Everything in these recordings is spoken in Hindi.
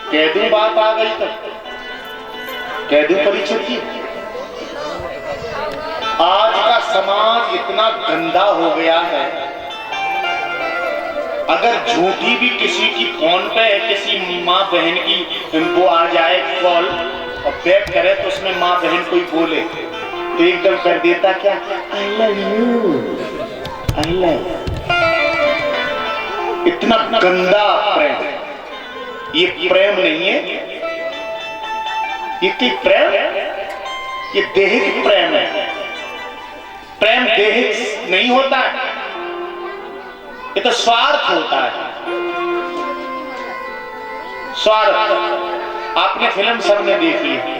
कह दूं बात आ गई तो कह दूं परीक्षित की। आज का समाज इतना गंदा हो गया है, अगर झूठी भी किसी की फोन पे किसी माँ बहन की उनको आ जाए कॉल और बैक करे तो उसमें माँ बहन कोई बोले तो एकदम कर देता क्या, I love you, I love. इतना गंदा प्रेम, ये प्रेम नहीं है, ये क्या प्रेम, ये दैहिक प्रेम है। प्रेम दैहिक नहीं होता है, ये तो स्वार्थ होता है। स्वार्थ। आपने फिल्म सबने देखी है,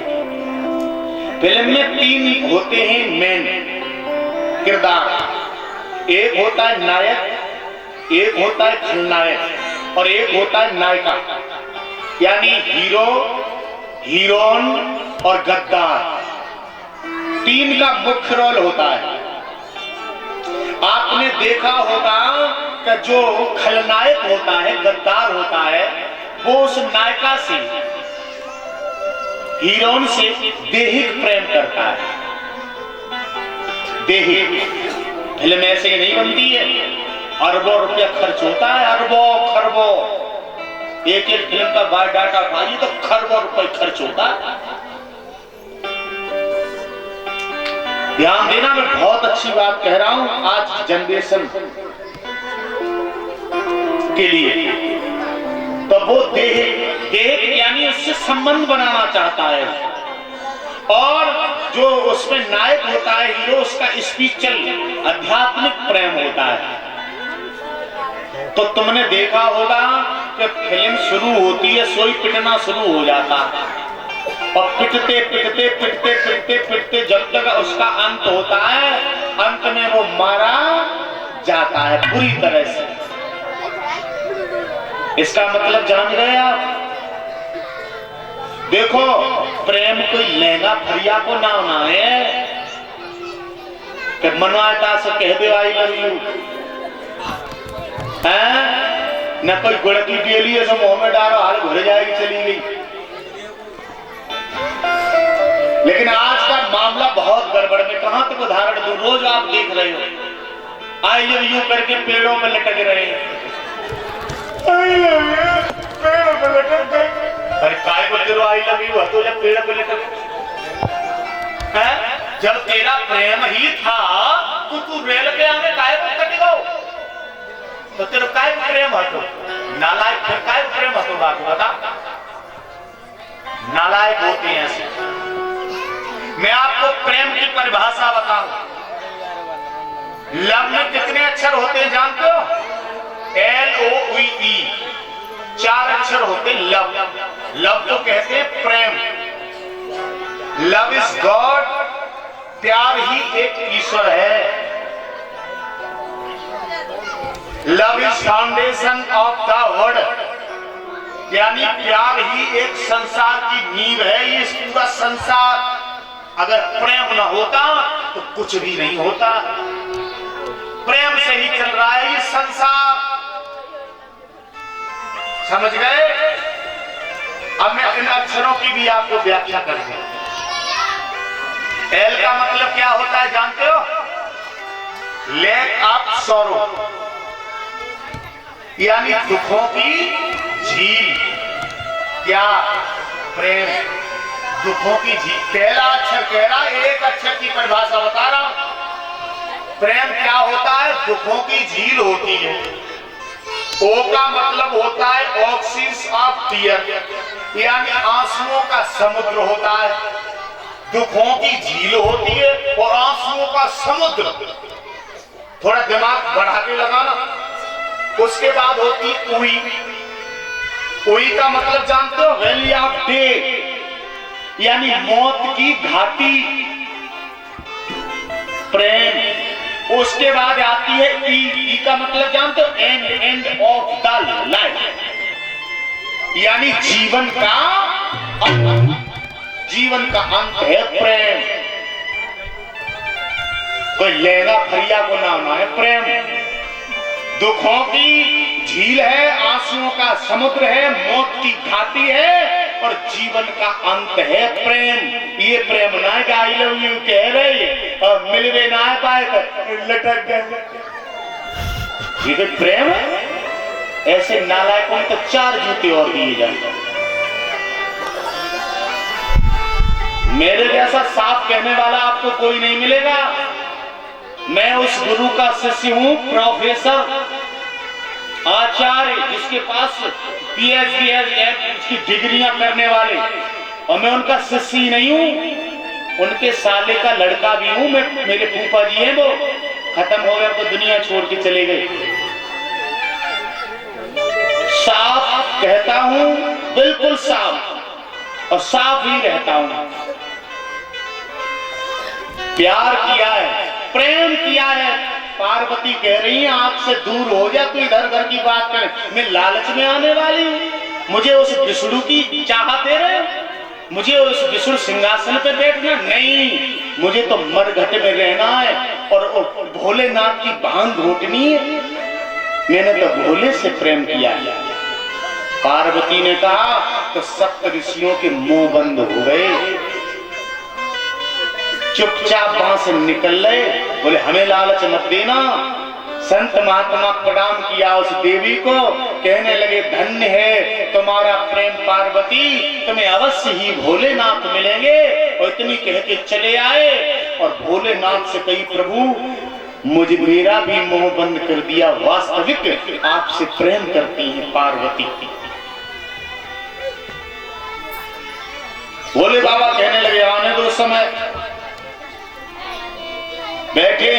फिल्म में 3 होते हैं मेन किरदार। एक होता है नायक, एक होता है खलनायक और एक होता है नायिका, यानी हीरो, हीरोइन और गद्दार। 3 का मुख्य रोल होता है। आपने देखा होगा कि जो खलनायक होता है, गद्दार होता है, वो उस नायिका से, हीरोइन से दैहिक प्रेम करता है। दैहिक। फिल्म ऐसे ही नहीं बनती है, अरबों रुपया खर्च होता है, अरबों खरबों। एक फिल्म का बायोडाटा उठाइए तो खरबों रुपए खर्च होता है। ध्यान देना, मैं बहुत अच्छी बात कह रहा हूं आज जनरेशन के लिए। तो वो देह यानी उससे संबंध बनाना चाहता है, और जो उसमें नायक होता है, हीरो, उसका स्पिरिचुअल आध्यात्मिक प्रेम होता है। तो तुमने देखा होगा कि फिल्म शुरू होती है, सोई पिटना शुरू हो जाता है, और पिटते पिटते पिटते पिटते पिटते जब तक उसका अंत होता है, अंत में वो मारा जाता है बुरी तरह से। इसका मतलब जान गए आप? देखो, प्रेम कोई लहंगा फरिया को ना होना है कि मनवाटा से कह दे आई लव यू, न कोई गुड़ की डेली है, सब मुंह में डालो, हाल भर जाएगी, चली गई। लेकिन आज का मामला बहुत गड़बड़ में। कहां तक उदाहरण दूं? रोज आप देख रहे हो आई लव यू करके पेड़ों में लटक रहे हैं। पेड़ पे लटक गए। अरे काय बोलते हो आई लव यू? तो जब पेड़ पे लटक है, जब तेरा प्रेम ही था तो तू रेल के आगे काय को कटेगा? तो तेरा काय प्रेम हटो नालायक, फिर काय प्रेम हटो बात बता। नालायक होते हैं ऐसे। मैं आपको प्रेम की परिभाषा बताऊं। लव में कितने अक्षर होते हैं जानते हो? LOVE, 4 अक्षर होते हैं लव। लव तो कहते हैं प्रेम। लव इज गॉड, प्यार ही एक ईश्वर है। Love is foundation of the world, यानी प्यार ही एक संसार की नींव है। ये पूरा संसार अगर प्रेम न होता तो कुछ भी नहीं होता। प्रेम से ही चल रहा है ये संसार, समझ गए? अब मैं इन अक्षरों की भी आपको व्याख्या कर दूं। एल का मतलब क्या होता है जानते हो? लेक ऑफ सॉरो, यानी दुखों की झील। क्या? प्रेम, दुखों की झील। पहला अक्षर कह रहा, एक अक्षर की परिभाषा बता रहा हूं। प्रेम क्या होता है? दुखों की झील होती है। ओ का मतलब होता है ऑक्सीज ऑफ टीयर, यानी आंसुओं का समुद्र होता है। दुखों की झील होती है और आंसुओं का समुद्र। थोड़ा दिमाग बढ़ा के लगाना। उसके बाद होती है उई। उई का मतलब जानते हो? वैली ऑफ डेथ, यानी मौत की घाटी। प्रेम। उसके बाद आती है ई का मतलब जानते हो? एंड ऑफ द लाइफ, यानी जीवन का अंत। जीवन का अंत है प्रेम। कोई लहंगा फरिया को नाम है प्रेम। दुखों की झील है, आंसुओं का समुद्र है, मौत की घाटी है और जीवन का अंत है प्रेम। ये प्रेम ना कि आई लव यू कह रहे और मिलवे ना पाए तो लटक गए, ये प्रेम है? ऐसे नालायकों को 4 जूते और दिए जाए। मेरे जैसा साफ कहने वाला आपको कोई नहीं मिलेगा। मैं उस गुरु का शिष्य हूं, प्रोफेसर आचार्य, जिसके पास पीएचडी है, उसकी डिग्रियां करने वाले, और मैं उनका शिष्य ही नहीं हूं, उनके साले का लड़का भी हूं मैं। मेरे फूफा जी हैं, वो खत्म हो गया तो दुनिया छोड़ के चले गए। साफ कहता हूं, बिल्कुल साफ, और साफ ही रहता हूं। प्यार किया है, प्रेम किया है। पार्वती कह रही है आपसे दूर हो जा, तू इधर घर की बात कर, मैं लालच में आने वाली हूँ। मुझे उस विष्णु की चाहत दे रहे, मुझे उस विष्णु सिंहासन पे बैठना नहीं, मुझे तो मरघट में रहना है और भोलेनाथ की भांग घोटनी है। मैंने तो भोले से प्रेम किया है। पार्वती ने कहा तो सप्त ऋषियों के मुंह बंद हो गए, चुपचाप वहां से निकल गए। बोले हमें लालच मत देना। संत महात्मा प्रणाम किया उस देवी को, कहने लगे धन्य है तुम्हारा प्रेम पार्वती, तुम्हें अवश्य ही भोलेनाथ मिलेंगे। और इतनी कह के चले आए और भोलेनाथ से कही प्रभु मुझे मेरा भी मुंह बंद कर दिया, वास्तविक आपसे प्रेम करती है पार्वती। भोले बाबा कहने लगे आने दो समय, बैठे हैं।